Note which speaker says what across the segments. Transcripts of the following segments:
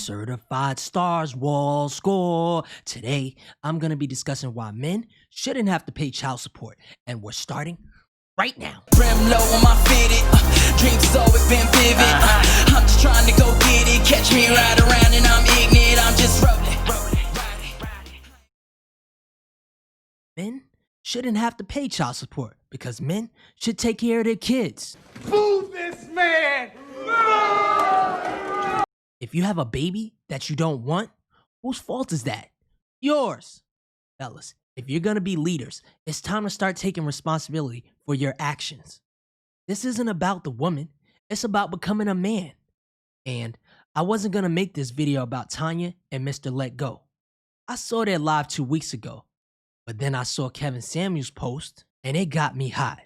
Speaker 1: Certified stars, wall score. Today, I'm going to be discussing why men shouldn't have to pay child support. And we're starting right now.
Speaker 2: Brim low on my fitted, dreams always been vivid. I'm just trying to go get it. Catch me right around and I'm ignorant. I'm just rolling.
Speaker 1: Men shouldn't have to pay child support because men should take care of their kids.
Speaker 3: Boo this man!
Speaker 1: If you have a baby that you don't want, whose fault is that? Yours. Fellas, if you're gonna be leaders, it's time to start taking responsibility for your actions. This isn't about the woman, it's about becoming a man. And I wasn't gonna make this video about Tonya and Mr. Let Go. I saw their live 2 weeks ago, but then I saw Kevin Samuels' post and it got me hot.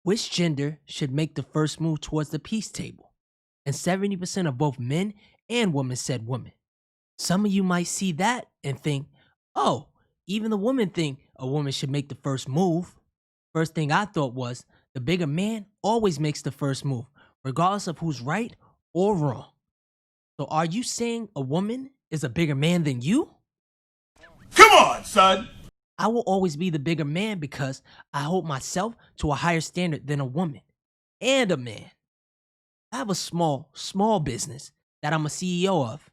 Speaker 1: Which gender should make the first move towards the peace table? And 70% of both men and women said women. Some of you might see that and think, oh, even the women think a woman should make the first move. First thing I thought was, the bigger man always makes the first move, regardless of who's right or wrong. So are you saying a woman is a bigger man than you?
Speaker 3: Come on, son!
Speaker 1: I will always be the bigger man because I hold myself to a higher standard than a woman and a man. I have a small business that I'm a CEO of.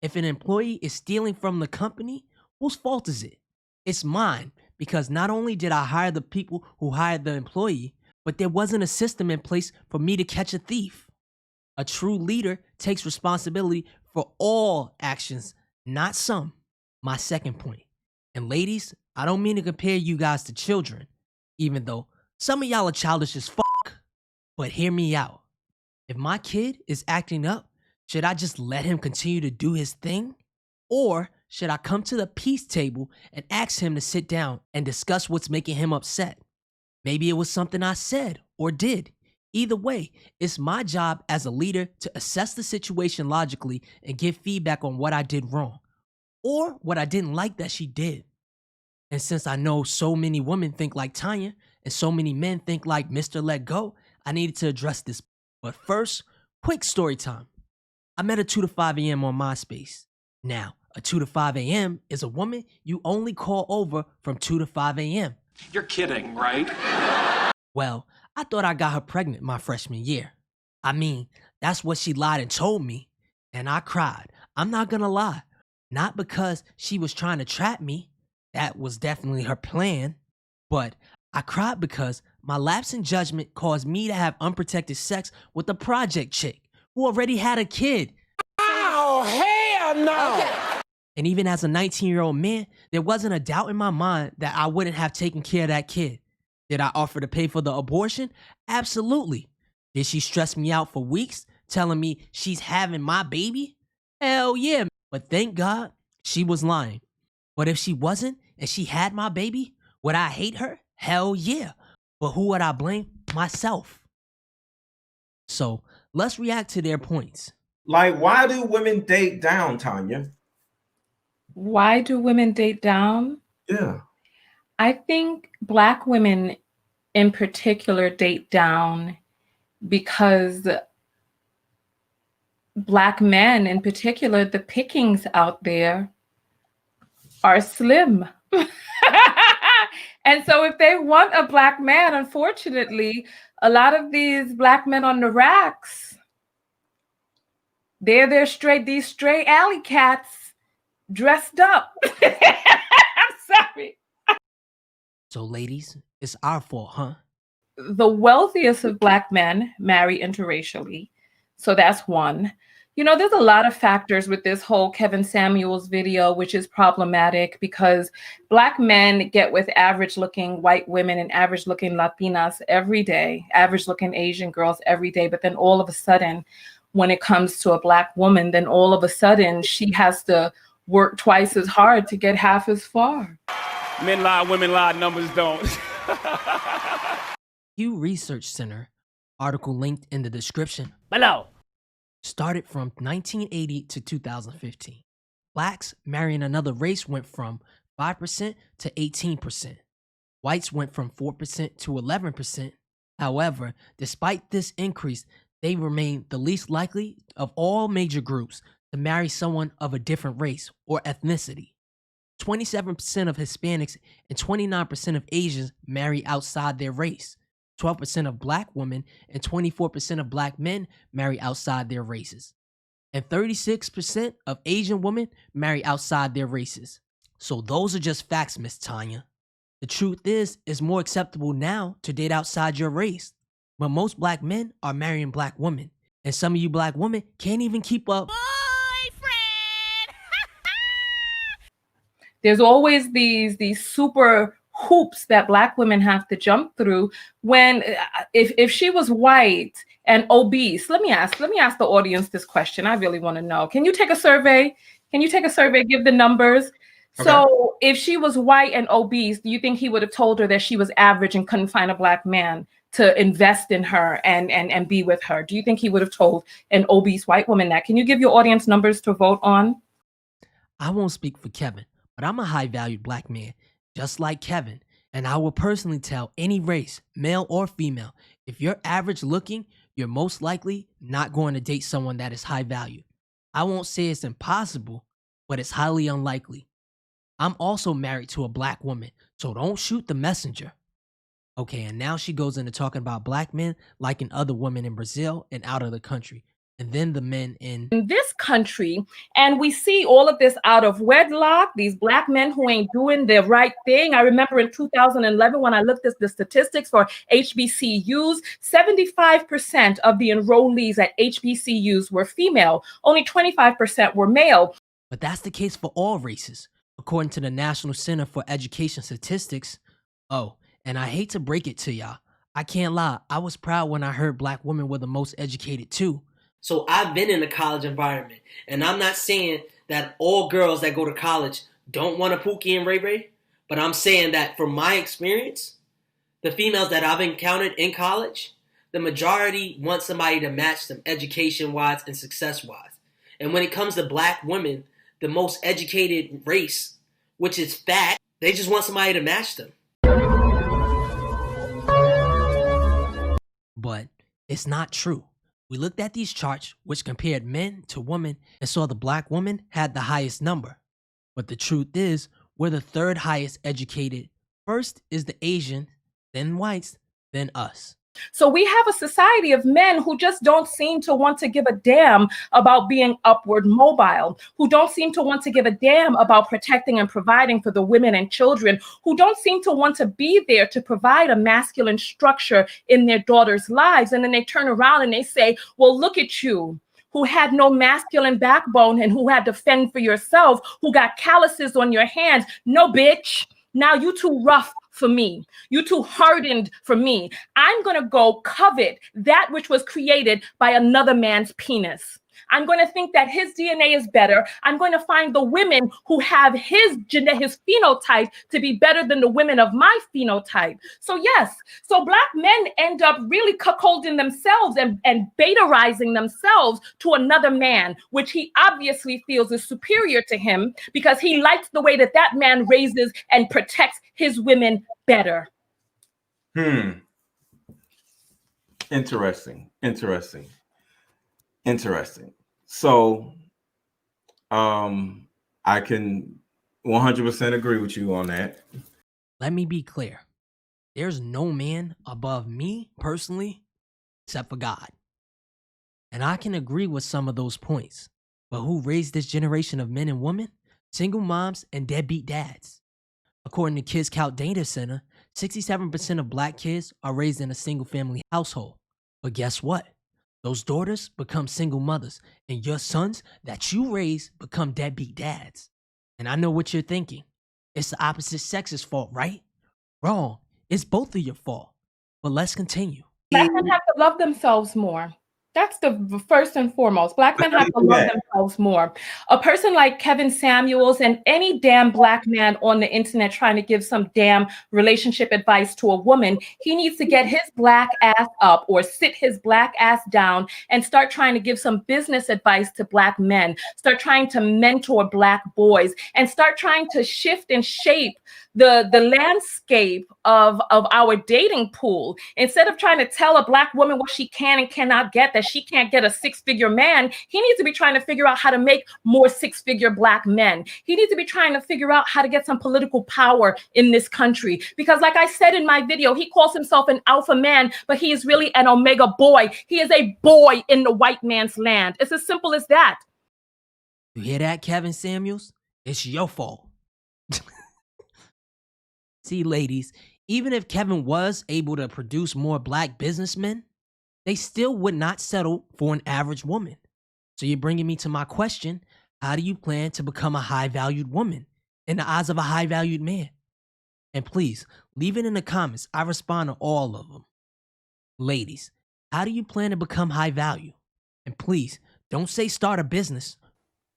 Speaker 1: If an employee is stealing from the company, whose fault is it? It's mine, because not only did I hire the people who hired the employee, but there wasn't a system in place for me to catch a thief. A true leader takes responsibility for all actions, not some. My second point. And ladies, I don't mean to compare you guys to children, even though some of y'all are childish as fuck, but hear me out. If my kid is acting up, should I just let him continue to do his thing? Or should I come to the peace table and ask him to sit down and discuss what's making him upset? Maybe it was something I said or did. Either way, it's my job as a leader to assess the situation logically and give feedback on what I did wrong or what I didn't like that she did. And since I know so many women think like Tonya and so many men think like Mr. Let Go, I needed to address this. But first, quick story time. I met a 2 to 5 a.m. on MySpace. Now, a 2 to 5 a.m. is a woman you only call over from 2 to 5 a.m.
Speaker 4: You're kidding, right?
Speaker 1: Well, I thought I got her pregnant my freshman year. I mean, that's what she lied and told me. And I cried. I'm not gonna lie. Not because she was trying to trap me. That was definitely her plan. But I cried because my lapse in judgment caused me to have unprotected sex with a project chick who already had a kid.
Speaker 3: Oh, hell no! Okay.
Speaker 1: And even as a 19-year-old man, there wasn't a doubt in my mind that I wouldn't have taken care of that kid. Did I offer to pay for the abortion? Absolutely. Did she stress me out for weeks, telling me she's having my baby? Hell yeah. But thank God she was lying. But if she wasn't and she had my baby, would I hate her? Hell yeah. But who would I blame? Myself. So let's react to their points.
Speaker 5: Like, why do women date down, Tonya?
Speaker 6: Why do women date down?
Speaker 5: Yeah.
Speaker 6: I think Black women in particular date down because Black men in particular, the pickings out there are slim. And so if they want a Black man, unfortunately, a lot of these Black men on the racks, these stray alley cats dressed up. I'm sorry.
Speaker 1: So ladies, it's our fault, huh?
Speaker 6: The wealthiest of Black men marry interracially. So that's one. You know, there's a lot of factors with this whole Kevin Samuels video, which is problematic because Black men get with average looking white women and average looking Latinas every day, average looking Asian girls every day. But then all of a sudden, when it comes to a Black woman, then all of a sudden she has to work twice as hard to get half as far.
Speaker 3: Men lie, women lie, numbers don't.
Speaker 1: Pew Research Center, article linked in the description below, started from 1980 to 2015. Blacks marrying another race went from 5% to 18%. Whites went from 4% to 11%. However, despite this increase, they remain the least likely of all major groups to marry someone of a different race or ethnicity. 27% of Hispanics and 29% of Asians marry outside their race. 12% of Black women and 24% of Black men marry outside their races. And 36% of Asian women marry outside their races. So those are just facts, Miss Tonya. The truth is, it's more acceptable now to date outside your race. But most Black men are marrying Black women. And some of you Black women can't even keep up.
Speaker 6: There's always these super hoops that Black women have to jump through when if she was white and obese. Let me ask the audience this question. I really want to know. Can you take a survey? Give the numbers. Okay. So if she was white and obese, do you think he would have told her that she was average and couldn't find a Black man to invest in her and be with her? Do you think he would have told an obese white woman that? Can you give your audience numbers to vote on?
Speaker 1: I won't speak for Kevin, but I'm a high-valued Black man, just like Kevin. And I will personally tell any race, male or female, if you're average looking, you're most likely not going to date someone that is high value. I won't say it's impossible, but it's highly unlikely. I'm also married to a Black woman, so don't shoot the messenger. Okay, and now she goes into talking about Black men liking other women in Brazil and out of the country. And then the men in
Speaker 6: this country, and we see all of this out of wedlock, these Black men who ain't doing the right thing. I remember in 2011 when I looked at the statistics for HBCUs, 75% of the enrollees at HBCUs were female, only 25% were male.
Speaker 1: But that's the case for all races, according to the National Center for Education Statistics. Oh, and I hate to break it to y'all, I can't lie, I was proud when I heard Black women were the most educated too.
Speaker 4: So I've been in a college environment, and I'm not saying that all girls that go to college don't want a Pookie and Ray Ray, but I'm saying that from my experience, the females that I've encountered in college, the majority want somebody to match them education-wise and success-wise. And when it comes to Black women, the most educated race, which is fat, they just want somebody to match them.
Speaker 1: But it's not true. We looked at these charts, which compared men to women, and saw the Black woman had the highest number. But the truth is, we're the third highest educated. First is the Asian, then whites, then us.
Speaker 6: So we have a society of men who just don't seem to want to give a damn about being upward mobile, who don't seem to want to give a damn about protecting and providing for the women and children, who don't seem to want to be there to provide a masculine structure in their daughters' lives. And then they turn around and they say, well, look at you, who had no masculine backbone and who had to fend for yourself, who got calluses on your hands. No, bitch. Now you too rough for me. You too hardened for me. I'm going to go covet that which was created by another man's penis. I'm going to think that his DNA is better. I'm going to find the women who have his phenotype to be better than the women of my phenotype. So yes, so Black men end up really cuckolding themselves and betarizing themselves to another man, which he obviously feels is superior to him because he likes the way that that man raises and protects his women better.
Speaker 5: Interesting. So, I can 100% agree with you on that.
Speaker 1: Let me be clear. There's no man above me personally, except for God. And I can agree with some of those points. But who raised this generation of men and women? Single moms and deadbeat dads. According to Kids Count Data Center, 67% of Black kids are raised in a single family household. But guess what? Those daughters become single mothers, and your sons that you raise become deadbeat dads. And I know what you're thinking. It's the opposite sex's fault, right? Wrong. It's both of your fault. But let's continue.
Speaker 6: Black men have to love themselves more. That's the first and foremost. Black men have to love themselves more. A person like Kevin Samuels and any damn Black man on the internet trying to give some damn relationship advice to a woman, he needs to get his Black ass up or sit his Black ass down and start trying to give some business advice to Black men, start trying to mentor Black boys, and start trying to shift and shape the landscape of our dating pool. Instead of trying to tell a Black woman what she can and cannot get, that that she can't get a 6-figure man. He needs to be trying to figure out how to make more 6-figure Black men. He needs to be trying to figure out how to get some political power in this country. Because like I said in my video, he calls himself an alpha man, but he is really an omega boy. He is a boy in the white man's land. It's as simple as that.
Speaker 1: You hear that, Kevin Samuels? It's your fault. See, ladies, even if Kevin was able to produce more Black businessmen, they still would not settle for an average woman. So you're bringing me to my question, how do you plan to become a high-valued woman in the eyes of a high-valued man? And please, leave it in the comments. I respond to all of them. Ladies, how do you plan to become high value? And please, don't say start a business.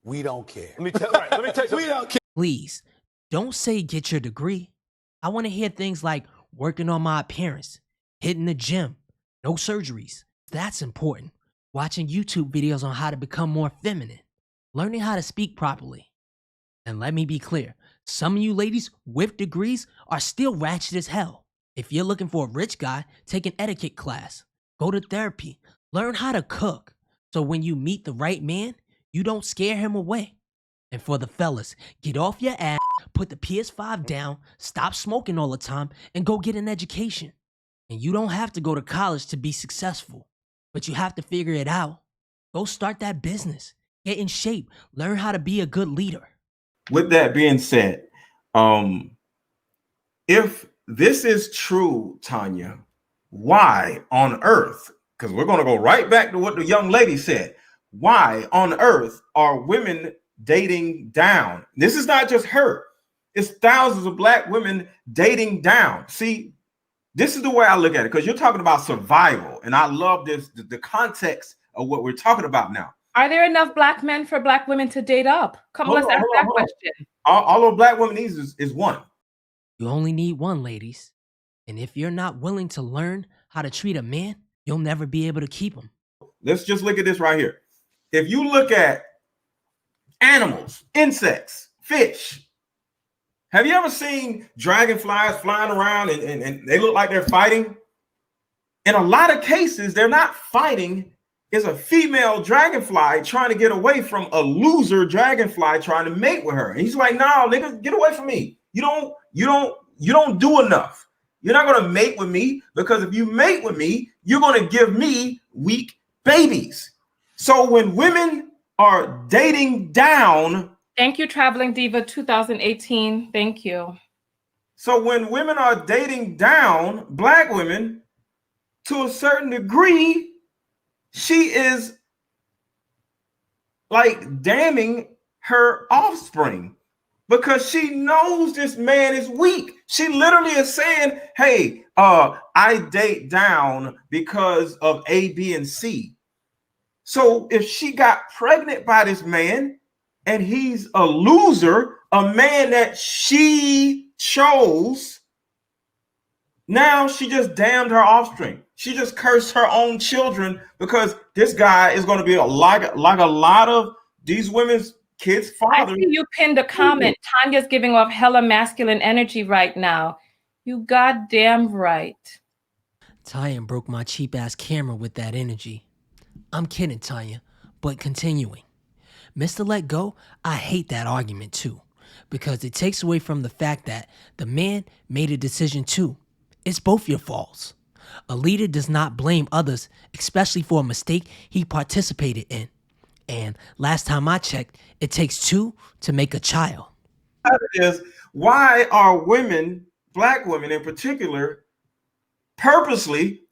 Speaker 7: We don't care.
Speaker 3: Let me tell you something.
Speaker 7: We don't care.
Speaker 1: Please, don't say get your degree. I want to hear things like working on my appearance, hitting the gym, no surgeries. That's important. Watching YouTube videos on how to become more feminine, learning how to speak properly. And let me be clear, some of you ladies with degrees are still ratchet as hell. If you're looking for a rich guy, take an etiquette class, go to therapy, learn how to cook. So when you meet the right man, you don't scare him away. And for the fellas, get off your ass, put the PS5 down, stop smoking all the time, and go get an education. And you don't have to go to college to be successful, but you have to figure it out. Go start that business, get in shape, learn how to be a good leader.
Speaker 5: With that being said, if this is true, Tonya, why on earth, because we're going to go right back to what the young lady said, why on earth are women dating down? This is not just her. It's thousands of Black women dating down. See, this is the way I look at it, because you're talking about survival. And I love this, the context of what we're talking about now.
Speaker 6: Are there enough Black men for Black women to date up? Come on, let's ask that question.
Speaker 5: All a Black woman needs is one.
Speaker 1: You only need one, ladies. And if you're not willing to learn how to treat a man, you'll never be able to keep him.
Speaker 5: Let's just look at this right here. If you look at animals, insects, fish, have you ever seen dragonflies flying around and they look like they're fighting? In a lot of cases, they're not fighting. It's a female dragonfly trying to get away from a loser dragonfly trying to mate with her. And he's like, no, nigga, get away from me. You don't do enough. You're not going to mate with me, because if you mate with me, you're going to give me weak babies. So when women are dating down.
Speaker 6: Thank you, Traveling Diva 2018. Thank you.
Speaker 5: So when women are dating down Black women, to a certain degree, she is like damning her offspring, because she knows this man is weak. She literally is saying, hey, I date down because of A, B, and C. So if she got pregnant by this man and he's a loser, a man that she chose, now she just damned her offspring. She just cursed her own children, because this guy is going to be like a lot of these women's kids' fathers.
Speaker 6: I see you pinned a comment. Tanya's giving off hella masculine energy right now. You goddamn right.
Speaker 1: Tanya broke my cheap ass camera with that energy. I'm kidding, Tanya, but continuing. Mr. Let Go, I hate that argument too, because it takes away from the fact that the man made a decision too. It's both your faults. A leader does not blame others, especially for a mistake he participated in. And last time I checked, it takes two to make a child.
Speaker 5: Is why are women, Black women in particular, purposely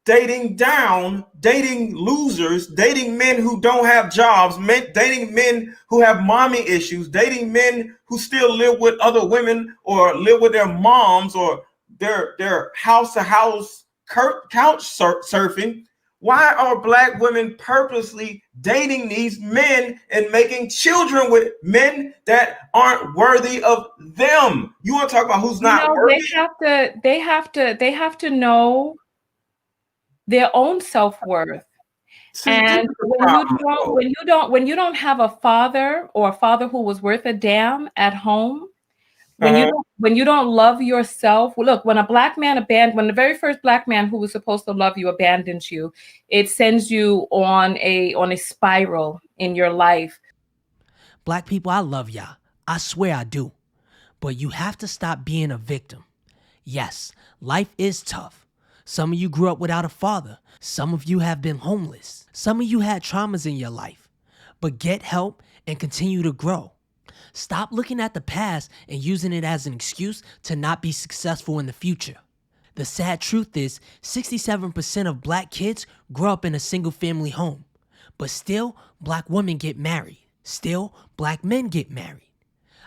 Speaker 5: dating down, dating losers, dating men who don't have jobs, dating men who have mommy issues, dating men who still live with other women or live with their moms, or their house-to-house couch surfing? Why are Black women purposely dating these men and making children with men that aren't worthy of them? You want to talk about who's not worthy?
Speaker 6: They have to know their own self-worth. And when you don't have a father, or a father who was worth a damn at home, When you don't love yourself, well, look, when when the very first black man who was supposed to love you abandons you, it sends you on a spiral in your life.
Speaker 1: Black people, I love y'all. I swear I do. But you have to stop being a victim. Yes, life is tough. Some of you grew up without a father. Some of you have been homeless. Some of you had traumas in your life. But get help and continue to grow. Stop looking at the past and using it as an excuse to not be successful in the future. The sad truth is 67% of black kids grow up in a single family home. But still, black women get married. Still, black men get married.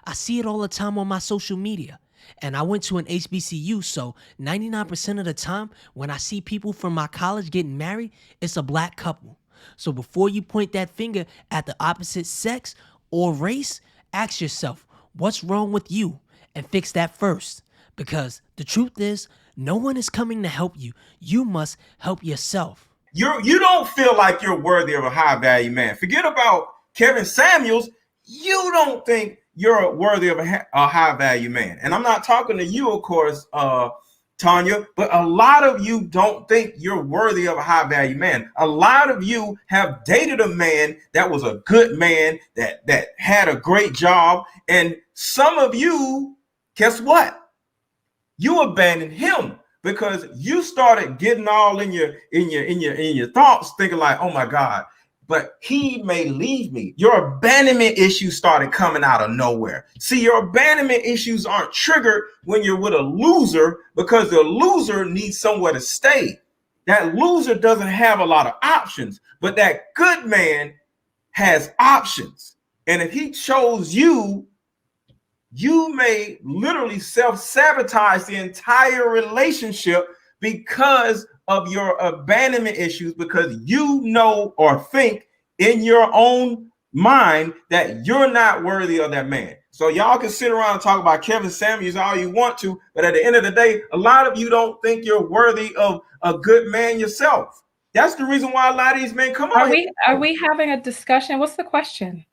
Speaker 1: I see it all the time on my social media. And I went to an HBCU, so 99% of the time when I see people from my college getting married, it's a black couple. So before you point that finger at the opposite sex or race, ask yourself, what's wrong with you? And fix that first. Because the truth is, no one is coming to help you. You must help yourself.
Speaker 5: You don't feel like you're worthy of a high value man. Forget about Kevin Samuels. You don't think you're worthy of a high value man. And I'm not talking to you, of course, Tonya, but a lot of you don't think you're worthy of a high value man. A lot of you have dated a man that was a good man, that had a great job. And some of you, guess what? You abandoned him because you started getting all in your thoughts, thinking like, oh my God, but he may leave me. Your abandonment issues started coming out of nowhere. See, your abandonment issues aren't triggered when you're with a loser, because the loser needs somewhere to stay. That loser doesn't have a lot of options, but that good man has options. And if he chose you, you may literally self-sabotage the entire relationship because of your abandonment issues, because you know or think in your own mind that you're not worthy of that man. So y'all can sit around and talk about Kevin Samuels all you want to, but at the end of the day, a lot of you don't think you're worthy of a good man yourself. That's the reason why a lot of these men come on.
Speaker 6: Are we having a discussion? What's the question?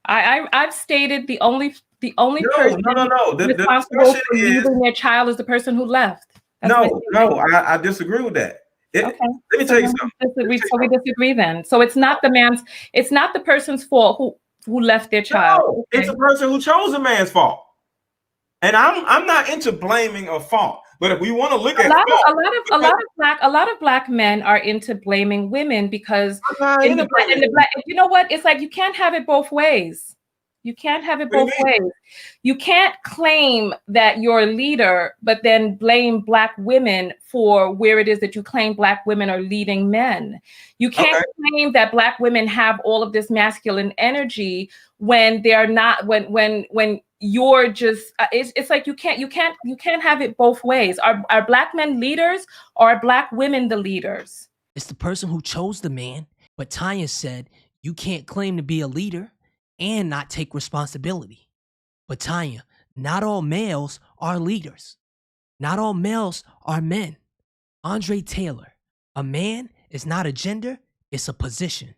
Speaker 6: I've stated the only person responsible for leaving their child is the person who left.
Speaker 5: I disagree with that.
Speaker 6: Okay.
Speaker 5: Let me tell you something.
Speaker 6: We disagree then. So it's not the person's fault who left their child.
Speaker 5: No, it's the person who chose the man's fault. And I'm not into blaming a fault. But if we want to look at
Speaker 6: a lot of black men are into blaming women because you know what? It's like you can't have it both ways. You can't have it both ways. You can't claim that you're a leader, but then blame black women for where it is that you claim black women are leading men. You can't claim that black women have all of this masculine energy when they're not. When you're just, it's like you can't have it both ways. Are black men leaders, or are black women the leaders?
Speaker 1: It's the person who chose the man, but Tonya said you can't claim to be a leader and not take responsibility. But Tonya, not all males are leaders. Not all males are men. Andre Taylor, a man is not a gender, it's a position.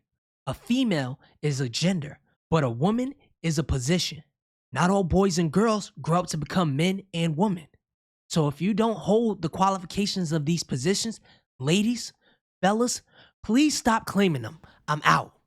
Speaker 1: A female is a gender, but a woman is a position. Not all boys and girls grow up to become men and women. So if you don't hold the qualifications of these positions, ladies, fellas, please stop claiming them. I'm out.